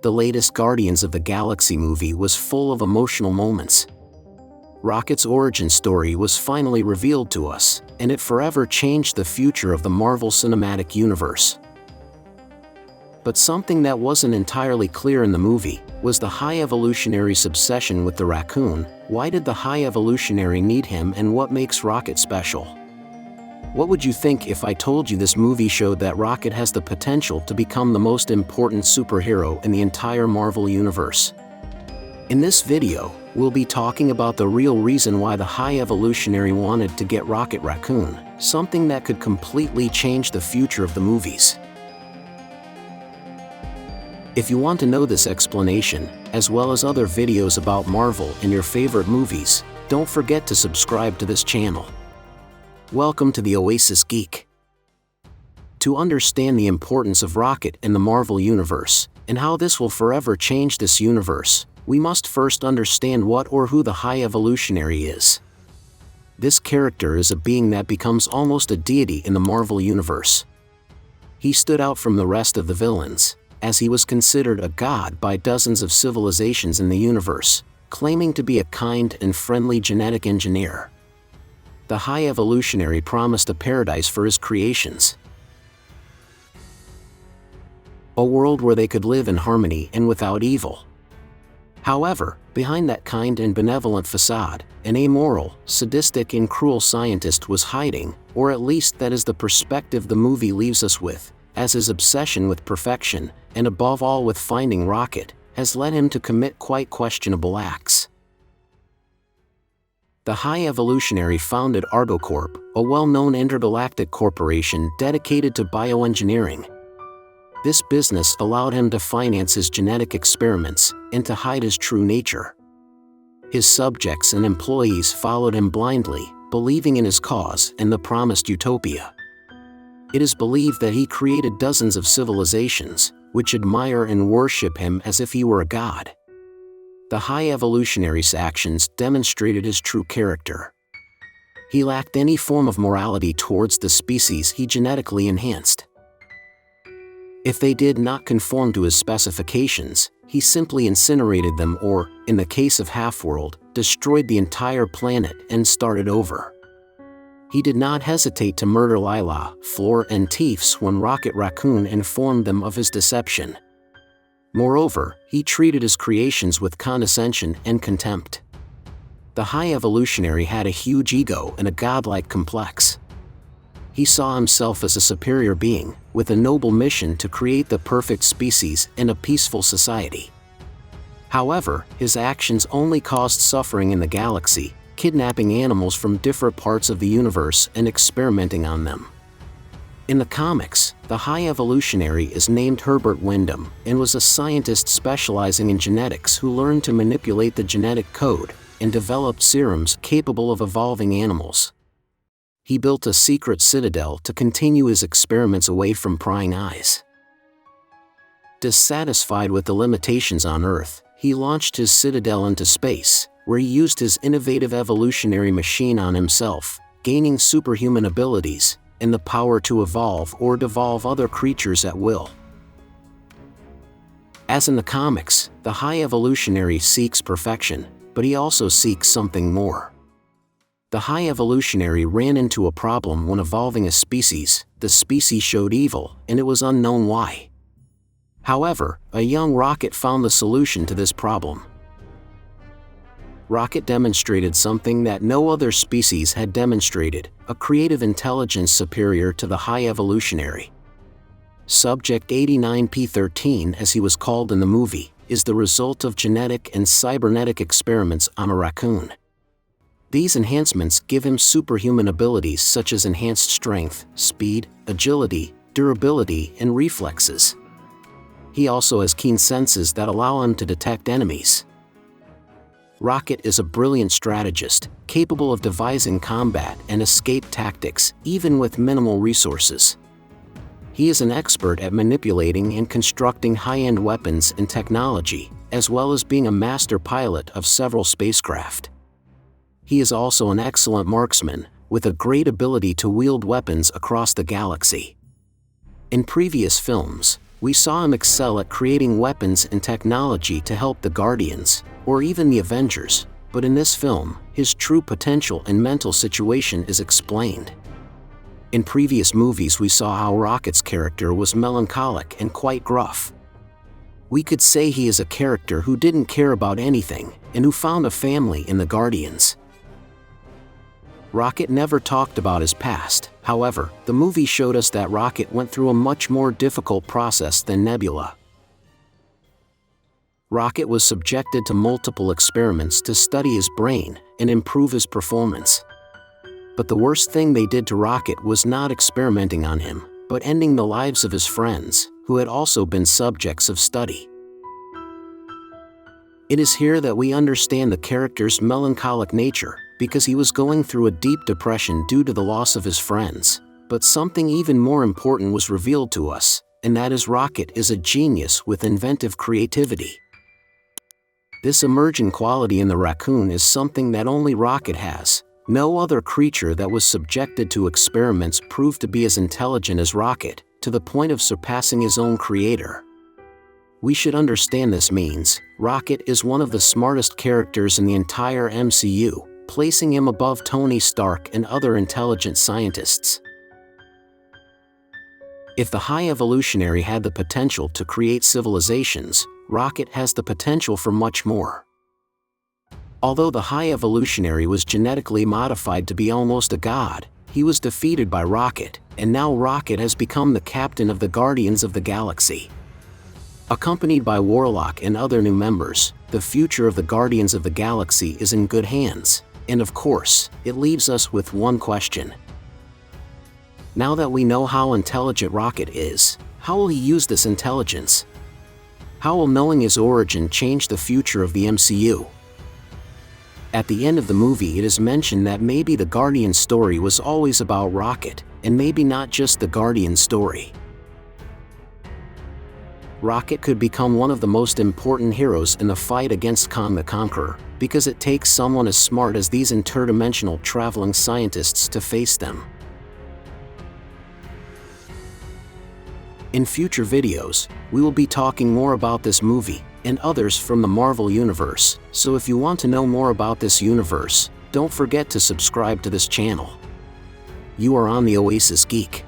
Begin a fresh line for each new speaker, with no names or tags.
the latest Guardians of the Galaxy movie was full of emotional moments. Rocket's origin story was finally revealed to us, and it forever changed the future of the Marvel Cinematic Universe. But something that wasn't entirely clear in the movie was the High Evolutionary's obsession with the raccoon. Why did the High Evolutionary need him, and what makes Rocket special? What would you think if I told you this movie showed that Rocket has the potential to become the most important superhero in the entire Marvel Universe? In this video, we'll be talking about the real reason why the High Evolutionary wanted to get Rocket Raccoon, something that could completely change the future of the movies. If you want to know this explanation, as well as other videos about Marvel and your favorite movies, don't forget to subscribe to this channel. Welcome to the Oasis Geek. To understand the importance of Rocket in the Marvel Universe, and how this will forever change this universe, we must first understand what or who the High Evolutionary is. This character is a being that becomes almost a deity in the Marvel Universe. He stood out from the rest of the villains, as he was considered a god by dozens of civilizations in the universe, claiming to be a kind and friendly genetic engineer. The High Evolutionary promised a paradise for his creations. A world where they could live in harmony and without evil. However, behind that kind and benevolent facade, an amoral, sadistic and cruel scientist was hiding, or at least that is the perspective the movie leaves us with, as his obsession with perfection, and above all with finding Rocket, has led him to commit quite questionable acts. The High Evolutionary founded Argocorp, a well-known intergalactic corporation dedicated to bioengineering. This business allowed him to finance his genetic experiments and to hide his true nature. His subjects and employees followed him blindly, believing in his cause and the promised utopia. It is believed that he created dozens of civilizations, which admire and worship him as if he were a god. The High Evolutionary's actions demonstrated his true character. He lacked any form of morality towards the species he genetically enhanced. If they did not conform to his specifications, he simply incinerated them or, in the case of Half-World, destroyed the entire planet and started over. He did not hesitate to murder Lila, Floor and Teefs when Rocket Raccoon informed them of his deception. Moreover, he treated his creations with condescension and contempt. The High Evolutionary had a huge ego and a godlike complex. He saw himself as a superior being, with a noble mission to create the perfect species and a peaceful society. However, his actions only caused suffering in the galaxy, kidnapping animals from different parts of the universe and experimenting on them. In the comics, the High Evolutionary is named Herbert Wyndham and was a scientist specializing in genetics who learned to manipulate the genetic code and developed serums capable of evolving animals. He built a secret citadel to continue his experiments away from prying eyes. Dissatisfied with the limitations on Earth, he launched his citadel into space, where he used his innovative evolutionary machine on himself, gaining superhuman abilities and the power to evolve or devolve other creatures at will. As in the comics, the High Evolutionary seeks perfection, but he also seeks something more. The High Evolutionary ran into a problem when evolving a species. The species showed evil, and it was unknown why. However, a young Rocket found the solution to this problem. Rocket demonstrated something that no other species had demonstrated, a creative intelligence superior to the High Evolutionary. Subject 89P13, as he was called in the movie, is the result of genetic and cybernetic experiments on a raccoon. These enhancements give him superhuman abilities such as enhanced strength, speed, agility, durability, and reflexes. He also has keen senses that allow him to detect enemies. Rocket is a brilliant strategist, capable of devising combat and escape tactics, even with minimal resources. He is an expert at manipulating and constructing high-end weapons and technology, as well as being a master pilot of several spacecraft. He is also an excellent marksman, with a great ability to wield weapons across the galaxy. In previous films, We saw him excel at creating weapons and technology to help the Guardians, or even the Avengers, but in this film, his true potential and mental situation is explained. In previous movies we saw how Rocket's character was melancholic and quite gruff. We could say he is a character who didn't care about anything, and who found a family in the Guardians. Rocket never talked about his past, however, the movie showed us that Rocket went through a much more difficult process than Nebula. Rocket was subjected to multiple experiments to study his brain and improve his performance. But the worst thing they did to Rocket was not experimenting on him, but ending the lives of his friends, who had also been subjects of study. It is here that we understand the character's melancholic nature, because he was going through a deep depression due to the loss of his friends. But something even more important was revealed to us, and that is Rocket is a genius with inventive creativity. This emerging quality in the raccoon is something that only Rocket has. No other creature that was subjected to experiments proved to be as intelligent as Rocket, to the point of surpassing his own creator. We should understand this means Rocket is one of the smartest characters in the entire MCU, placing him above Tony Stark and other intelligent scientists. If the High Evolutionary had the potential to create civilizations, Rocket has the potential for much more. Although the High Evolutionary was genetically modified to be almost a god, he was defeated by Rocket, and now Rocket has become the captain of the Guardians of the Galaxy. Accompanied by Warlock and other new members, the future of the Guardians of the Galaxy is in good hands, and of course, it leaves us with one question. Now that we know how intelligent Rocket is, how will he use this intelligence? How will knowing his origin change the future of the MCU? At the end of the movie it is mentioned that maybe the Guardian story was always about Rocket, and maybe not just the Guardian story. Rocket could become one of the most important heroes in the fight against Kang the Conqueror, because it takes someone as smart as these interdimensional traveling scientists to face them. In future videos, we will be talking more about this movie, and others from the Marvel Universe, so if you want to know more about this universe, don't forget to subscribe to this channel. You are on the Oasis Geek.